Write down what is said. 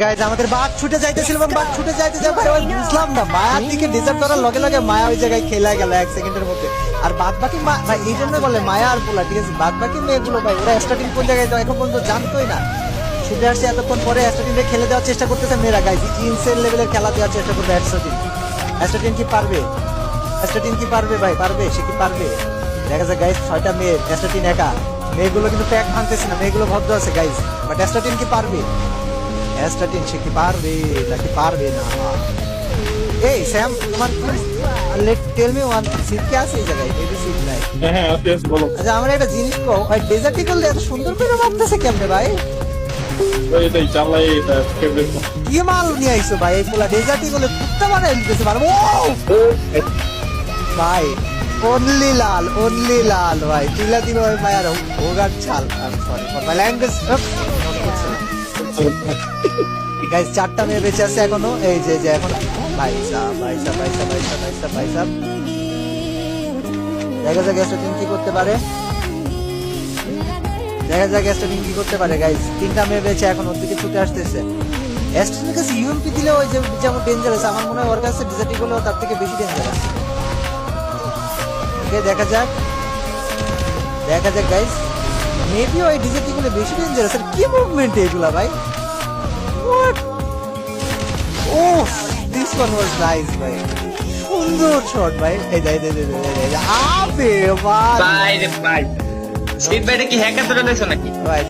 Guys আমাদের বাঘ ছুটে যাইতেছিল এবং বাঘ ছুটে যাইতে যাই ভাই ওই বুঝলাম না মায়ার দিকে ডিজার্ভ করার লগে লগে মায়া ওই জায়গায় খেলা গেল 1 সেকেন্ডের মধ্যে। আর বাদ বাকি ভাই এই জন্য বলে মায়া আর পোলা, ঠিক আছে, বাদ বাকি মেয়েগুলো ভাই ওরা স্টার্টিং কোন জায়গায় তো এখন পর্যন্ত জানতোই না। ছুটে আসছে এতক্ষণ পরে স্টার্টিং খেলে দেওয়ার চেষ্টা করতেছে মেয়েরা। গাইজ ইনসেল লেভেলের খেলা দেওয়ার চেষ্টা করবে স্টার্টিং। স্টার্টিং কি পারবে? স্টার্টিং কি পারবে ভাই? পারবে, সে কি পারবে? দেখা যায় গাইজ 6টা মেয়ে, স্টার্টিং একা। মেয়েগুলো কিন্তু প্যাক ভাঙতেছে না, মেয়েগুলো ভদ্র আছে গাইজ, বাট স্টার্টিং কি পারবে? স্টার্টিং সে কি পারবে নাকি পারবে না? এই স্যাম তোমার let tell me one seat কি আছে এই জায়গায়? এই সিট নাই। হ্যাঁ আছে, বলো। আচ্ছা আমরা একটা জিনিস কো ভাই, ডেজার্টি করলে এত সুন্দর করে ভাবতেছে কেমনে ভাই? ওই এটাই চালাই, এটা ফেভারিট। কি মাল নিয়ে আইছো ভাই? এই পোলা ডেজার্টি করলে কুত্তা বানাই দিতেছে ভাই। ভাই অনলি লাল ভাই, তুইলা দিল ওই মায়ার ওগার ছাল। Sorry for my language. Guys 4টা মেয়ে বেঁচে আছে এখনো। এই যে যে এখন ভাই সাহেব দেখা যাক স্টার্টিং কি করতে পারে, দেখা যাক স্টার্টিং কি করতে পারে। গাইস 3টা মেয়ে বেঁচে এখন ওর দিকে ছুটে আসতেছে। স্টার্টিং কাছে ইউএমপি দিলে ওই যে যেমন ডেঞ্জারাস, আমার মনে হয় ওর কাছে ডিজার্টি গুলো তার থেকে বেশি ডেঞ্জারাস। ওকে দেখা যাক গাইস, মেবি ওই ডিজার্টি গুলো বেশি ডেঞ্জারাস। আর কি মুভমেন্ট এগুলা ভাই? What? Oh, this one was nice, ভাই। সুন্দর শট ভাই। এই দে আবে ভাই। ভাই রে ভাই, সিট বাইরে কি হ্যাকার ধরে দেখছো নাকি? ভাই